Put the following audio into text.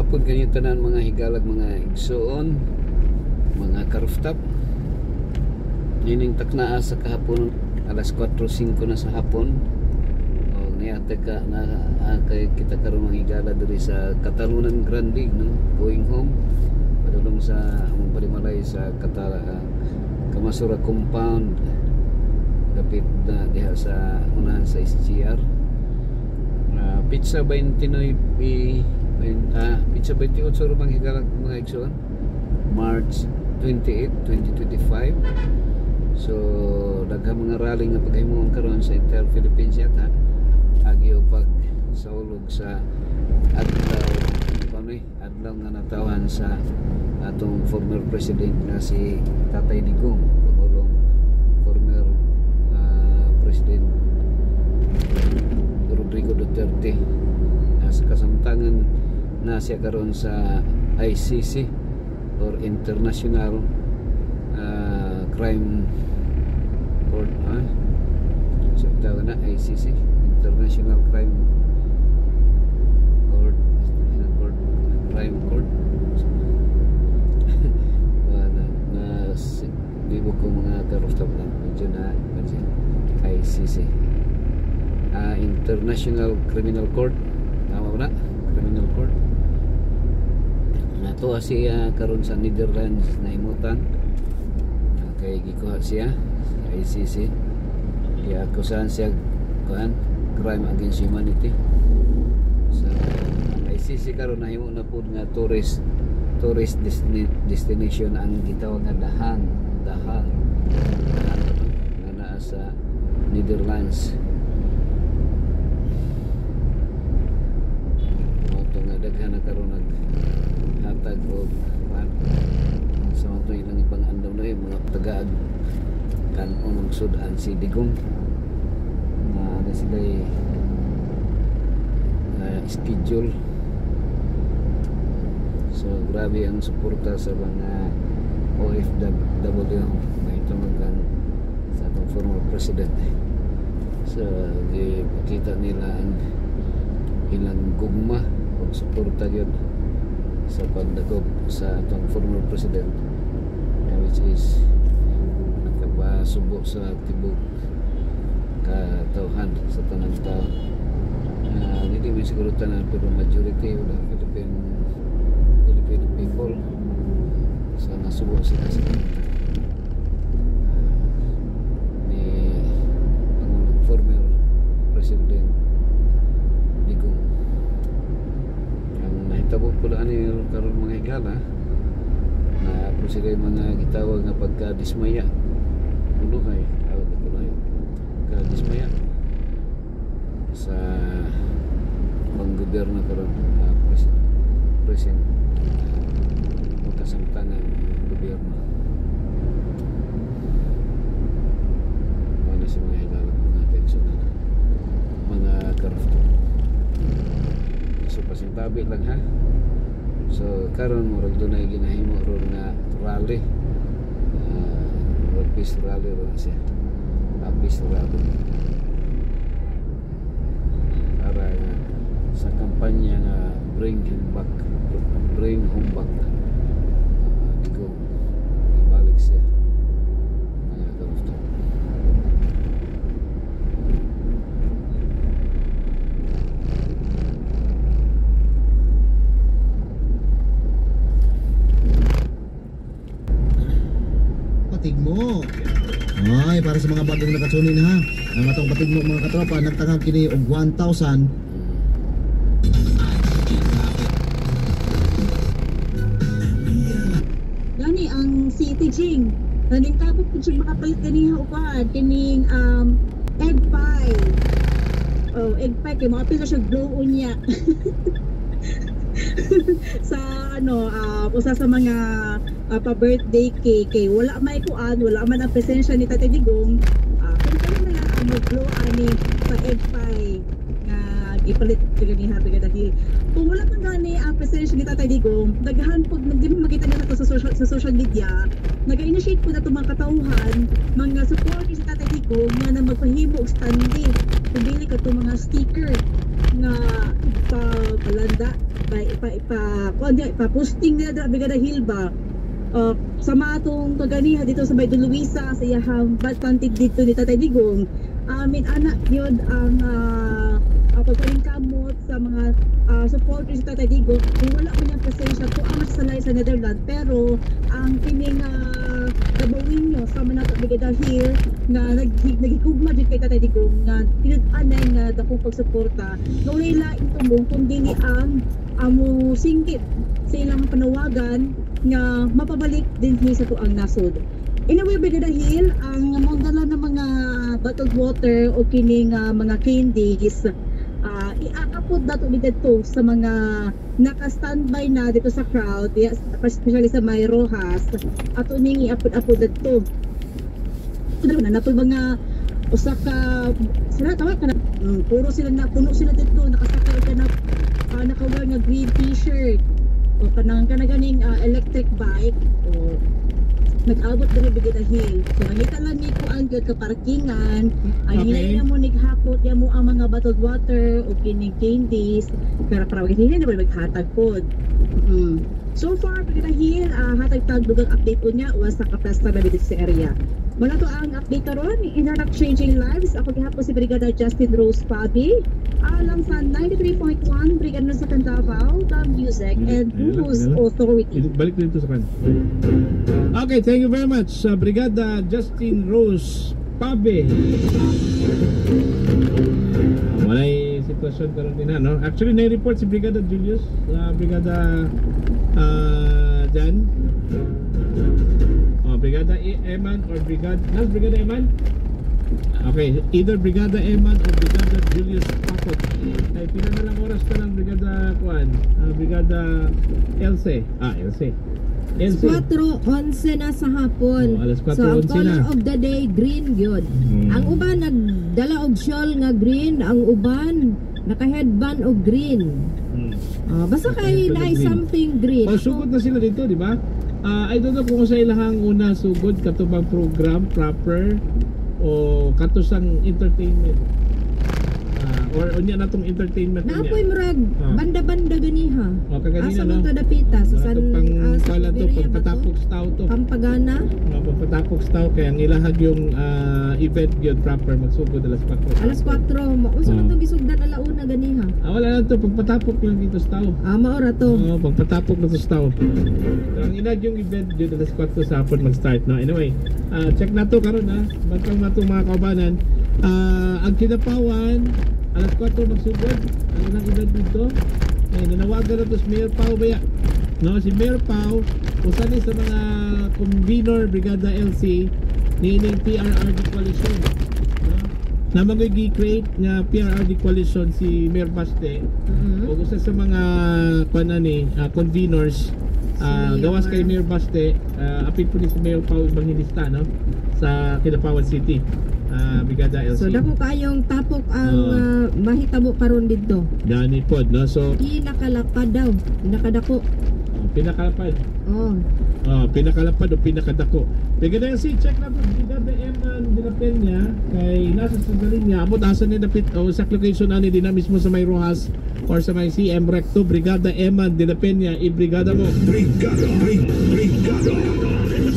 hapon kanyo tanan mga higalag, mga igsoon, mga karooftop. Yining taknaa sa kahapon alas 4:05 na sa hapon. O niyate ka na kay kita karon mga higala diri sa Katalunan Grande, no? Going home padulong sa among palimalay sa Kamasura compound, dapit na diha sa unahan sa SGR. Pizza 29 pizza 28 rumang higalag mga igsoon, March 28, 2025. So daghang mga rally nga paghimuon karon sa Inter Philippines yata agi og pag saulog sa adlaw nga natawan sa atong former president na si Tatay Digong, pangulong former president Rodrigo Duterte. Sa kasamtangan na siya karon sa ICC or International Crime Court, so tawag na ICC, International Crime Court, Crime Court. na libo ko mga karooftop lang medyo na ICC, International Criminal Court, tama ba na? Criminal Court nato siya karon sa Netherlands na imutan. Kay gikuha siya sa ICC, iakusahan siya kuan crime against humanity. Sa ICC karon nahimo na pud nga tourist destination ang gitawag nga Dahang na naa sa Netherlands. Moto nga daghan na karon naghatag og sa mga ilang ibang andaw na mga tagaag kan unong sudan si Digong na sila schedule. So grabe ang suporta sa mga OFW na ito sa atong former president. So ipakita nila ang ilang gugma o suporta yun sa pagdakop sa atong former president, which is nakapasubo sa tibok katawhan sa tanang tao. Hindi may siguro tanan pero majority wala Filipino people sa nasubo sila sa ni ang former president Digong. Ang nahitabo po na karon mga higala na po sila mga gitawag na pagka-dismaya, ulo kay awag ko na yun, pagka-dismaya sa pang-gobyerno karon, present pagkasamtangan gobyerno. Ano sa mga higala mga kaigsunan, mga karooftop. So pasintabi lang ha. So karon murag dunay ginahimo ron nga rally, peace rally ron siya, peace rally para sa kampanya nga bring home back Digong, ibalik siya mga karooftop. Patigmo. Ay, para sa mga bagong nakatsunin ha. Ang atong patigmo mga katropa, nagtanghal kini og 1,000. Gani ang si Tijing. Naning tapos kung siya makapalit ganiha upan kining egg pie. Oh, egg pie kay mga pila siya glow unya. Sa usa sa mga pa-birthday cake kay wala may kuan, wala man ang presensya ni Tatay Digong. Kung kano na lang ang mag-glow ani sa egg pie nga ipalit ganiha dahil kung wala man gani ang presensya ni Tatay Digong, daghan pag di mo makita nila sa social media, nag-initiate po na itong mga katauhan, mga supporters si Tatay Digong nga na magpahimo og standee. Kung dili ka itong mga sticker nga palanda ipa-posting nila dra Brigada Hill ba. Sa matong kaganiha dito sa Baydo Luisa sa iyahang batantig dito ni Tatay Digong, anak yun ang pagpaling kamot sa mga supporters ni Tatay Digong. Kung wala mo niyang presensya to ang masasalay sa Netherlands, pero ang kining gabawin nyo sa mga Brigada Hill na nagigugma dyan kay Tatay Digong na pinag-anay nga dakong pagsuporta na wala laing tumong kundi ni ang amo singkit sa ilang panawagan nga mapabalik din sa tuang nasod. Anyway, Brigada Hill, ang mondala ng mga bottled water o kining mga candies, iakapod dato dito sa mga naka-standby na dito sa crowd, especially sa May Rojas, ato ning iapod-apod dito. Natol mga usa ka sila tawa ka na puro sila na puno sila dito, nakasakay ka na naka-wear nga green t-shirt o kanang ganing electric bike o nag-abot diri Brigada Hill. So nangita lang ni kuan gyud ka parkingan, hinay na mo nighakot ya mo ang mga bottled water o kining candies pero para hinay na ba maghatag pod. So far Brigada Hill hatag dugang update unya was sa kapasta na dito sa area. Wala to ang update karon in our changing lives. Ako gihapon si Brigada Justin Rose Pabi alang sa 93.1 Brigada sa Davao, the music and news authority. Balik dito sa kan. Okay, thank you very much Brigada Justin Rose Pabi. Walay sitwasyon karon din no. Actually na-report si Brigada Julius, Brigada Jan. Brigada Eman or Brigada Eman? Okay, either Brigada Eman or Brigada Julius Pakot. Ay pila na lang oras ka lang Brigada Kuan, Brigada Elce. Elce. 4:11 na sa hapon. Alas 4:11 so ang color na. of the day green yun. Ang uban nagdala og shawl nga green, ang uban naka-headband og green. Basta kay na something green. Sugod na sila dito, di ba? I don't know kung sa ilahang una sugod katubang program proper o katusang entertainment or unya natong entertainment na apoy murag banda-banda ganiha. Kaganina asa no. man to dapita sa San pala to pagpatapok sa tao to. Pampagana. Pagpatapok sa tao kaya ang ilahag yung event yun proper magsugod alas 4. Alas 4 mo unsa man to gisugdan alauna ganiha. Wala na to pagpatapok lang dito sa tao. Maora to. Pagpatapok na to sa tao. Ang ilag yung event yun alas 4 sa hapon mag-start no. Anyway, check na to karon bantang na to mga kaubanan. Ang Kidapawan alas 4 magsugod ang ilang event dito. Nanawagan na to si Mayor Pao baya no, si Mayor Pao usa ni sa mga convener Brigada LC nining PRRD coalition no? Na mag-create nga PRRD coalition si Mayor Baste o usa sa mga conveners gawas kay Mayor Baste apil po ni si Mayor Pao Evangelista no sa Kidapawan City. Brigada LC. So dako kayong tapok ang mahitabo karon didto. Gani pod no. So pinakalapad daw, pinakadako. Pinakalapad. Pinakalapad o pinakadako. Brigada LC check na po Brigada Eman de la Peña kay nasa sandalin niya abot asa ni dapit o sa location ani din mismo sa May Rojas or sa May CM Recto. Brigada Eman de la Peña i brigada mo. Brigada